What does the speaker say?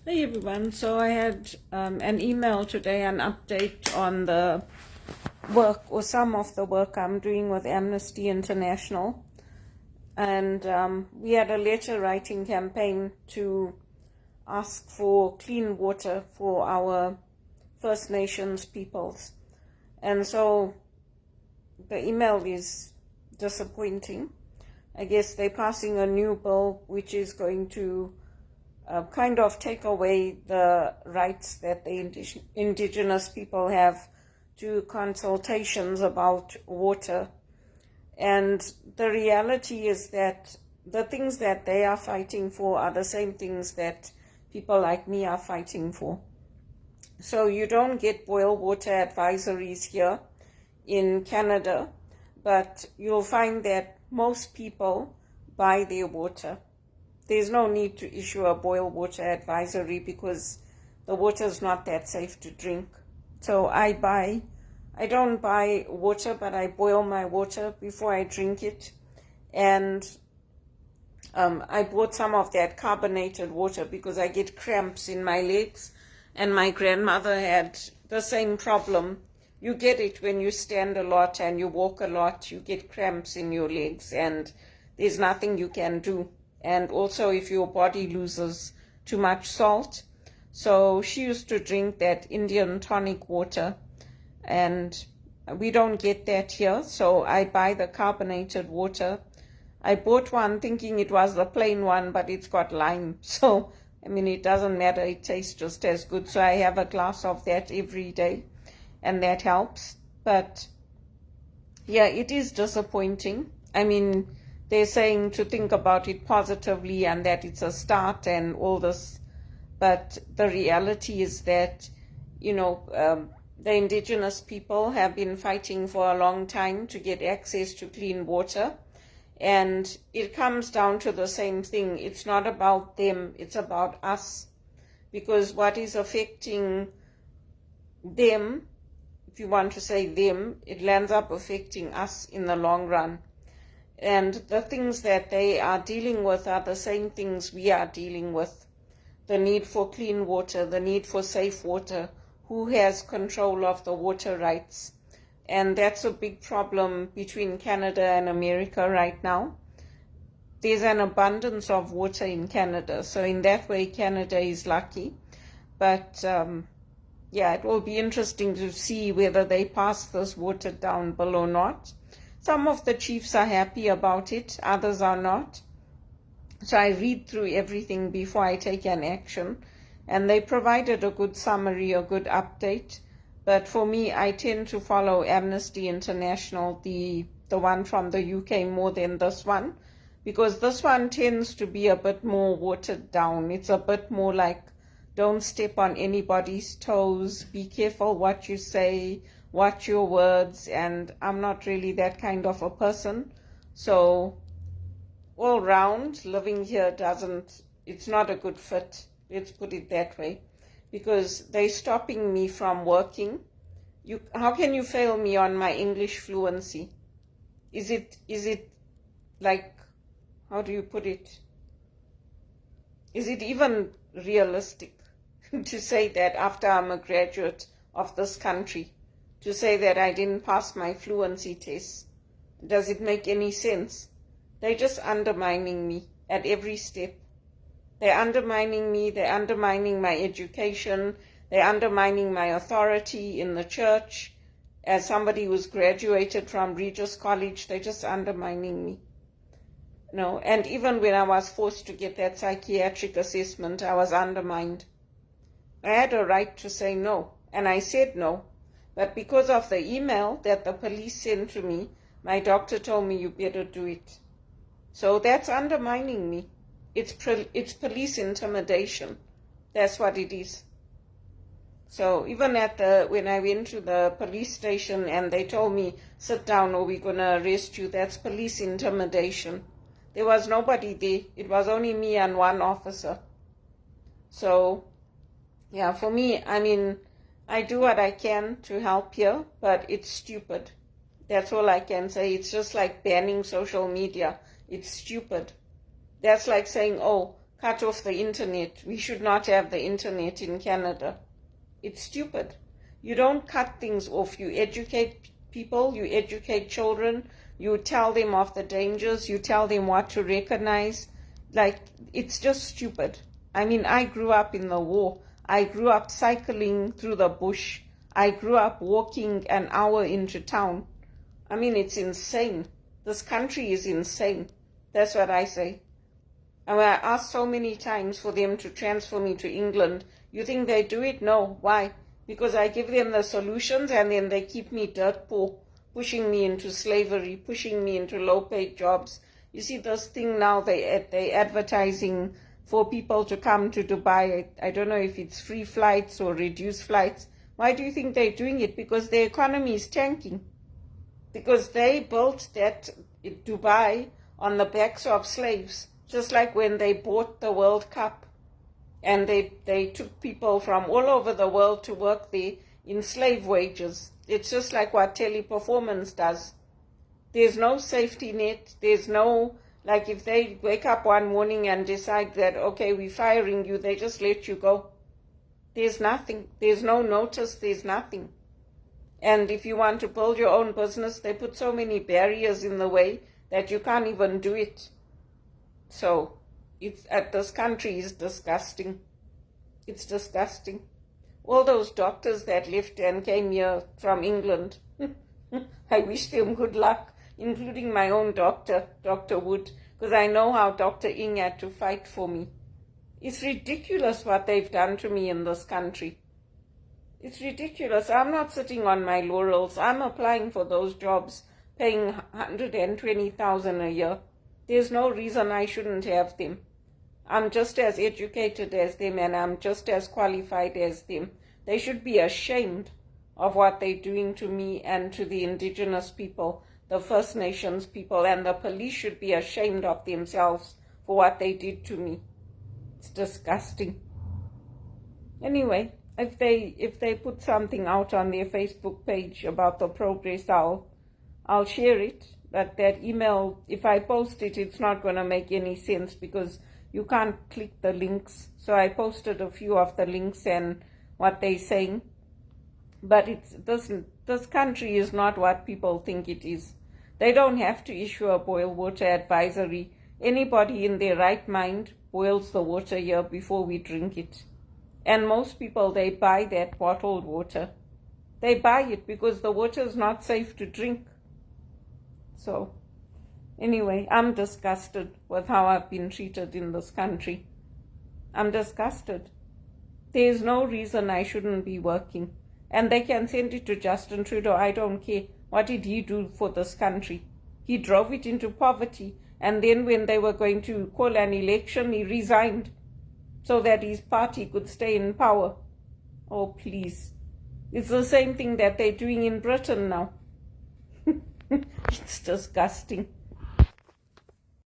Hey everyone, so I had an email today, an update on the work or some of the work I'm doing with Amnesty International. And we had a letter writing campaign to ask for clean water for our First Nations peoples. And so the email is disappointing. I guess they're passing a new bill which is going to kind of take away the rights that the indigenous people have to consultations about water. And the reality is that the things that they are fighting for are the same things that people like me are fighting for. So you don't get boil water advisories here in Canada, but you'll find that most people buy their water. There's no need to issue a boil water advisory because the water is not that safe to drink. So I don't buy water, but I boil my water before I drink it. And I bought some of that carbonated water because I get cramps in my legs. And my grandmother had the same problem. You get it when you stand a lot and you walk a lot, you get cramps in your legs and there's nothing you can do. And also if your body loses too much salt. So she used to drink that Indian tonic water, and we don't get that here, so I buy the carbonated water. I bought one thinking it was the plain one, but it's got lime, so I mean it doesn't matter, it tastes just as good. So I have a glass of that every day, and that helps. But yeah, it is disappointing. I mean, they're saying to think about it positively and that it's a start and all this. But the reality is that, the indigenous people have been fighting for a long time to get access to clean water. And it comes down to the same thing. It's not about them, it's about us. Because what is affecting them, if you want to say them, it lands up affecting us in the long run. And the things that they are dealing with are the same things we are dealing with. The need for clean water, the need for safe water, who has control of the water rights. And that's a big problem between Canada and America right now. There's an abundance of water in Canada, so in that way Canada is lucky. But it will be interesting to see whether they pass this watered down bill or not. Some of the chiefs are happy about it, others are not. So I read through everything before I take an action, and they provided a good summary, a good update. But for me, I tend to follow Amnesty International, the one from the UK, more than this one, because this one tends to be a bit more watered down. It's a bit more like, don't step on anybody's toes, be careful what you say, watch your words, and I'm not really that kind of a person. So all round, living here it's not a good fit, let's put it that way, because they're stopping me from working. How can you fail me on my English fluency? Is it like, how do you put it? Is it even realistic to say that after I'm a graduate of this country, to say that I didn't pass my fluency test? Does it make any sense? They're just undermining me at every step. They're undermining me, they're undermining my education, they're undermining my authority in the church. As somebody who's graduated from Regis College, they're just undermining me. And even when I was forced to get that psychiatric assessment, I was undermined. I had a right to say no, and I said no. But because of the email that the police sent to me, my doctor told me you better do it. So that's undermining me. It's police intimidation. That's what it is. So even when I went to the police station and they told me, sit down or we're going to arrest you, that's police intimidation. There was nobody there. It was only me and one officer. So, yeah, for me, I mean, I do what I can to help here, but it's stupid. That's all I can say. It's just like banning social media. It's stupid. That's like saying, oh, cut off the internet. We should not have the internet in Canada. It's stupid. You don't cut things off. You educate people, you educate children, you tell them of the dangers, you tell them what to recognize. Like, it's just stupid. I mean, I grew up in the war. I grew up cycling through the bush. I grew up walking an hour into town. I mean, it's insane. This country is insane. That's what I say. And I asked so many times for them to transfer me to England. You think they do it? No. Why? Because I give them the solutions and then they keep me dirt poor, pushing me into slavery, pushing me into low-paid jobs. You see, this thing now, they're advertising for people to come to Dubai. I don't know if it's free flights or reduced flights. Why do you think they're doing it? Because the economy is tanking. Because they built that Dubai on the backs of slaves, just like when they bought the World Cup. And they took people from all over the world to work there in slave wages. It's just like what Teleperformance does. There's no safety net. There's no, like if they wake up one morning and decide that, okay, we're firing you, they just let you go. There's nothing. There's no notice. There's nothing. And if you want to build your own business, they put so many barriers in the way that you can't even do it. So, this country is disgusting. It's disgusting. All those doctors that left and came here from England, I wish them good luck, including my own doctor, Dr. Wood, because I know how Dr. Ing had to fight for me. It's ridiculous what they've done to me in this country. It's ridiculous. I'm not sitting on my laurels. I'm applying for those jobs, paying $120,000 a year. There's no reason I shouldn't have them. I'm just as educated as them and I'm just as qualified as them. They should be ashamed of what they're doing to me and to the indigenous people, the First Nations people, and the police should be ashamed of themselves for what they did to me. It's disgusting. Anyway, if they put something out on their Facebook page about the progress, I'll share it. But that email, if I post it, it's not going to make any sense because you can't click the links. So I posted a few of the links and what they're saying. But this country is not what people think it is. They don't have to issue a boil water advisory. Anybody in their right mind boils the water here before we drink it. And most people, they buy that bottled water. They buy it because the water is not safe to drink. So, anyway, I'm disgusted with how I've been treated in this country. I'm disgusted. There's no reason I shouldn't be working. And they can send it to Justin Trudeau. I don't care. What did he do for this country? He drove it into poverty. And then when they were going to call an election, he resigned so that his party could stay in power. Oh, please. It's the same thing that they're doing in Britain now. It's disgusting.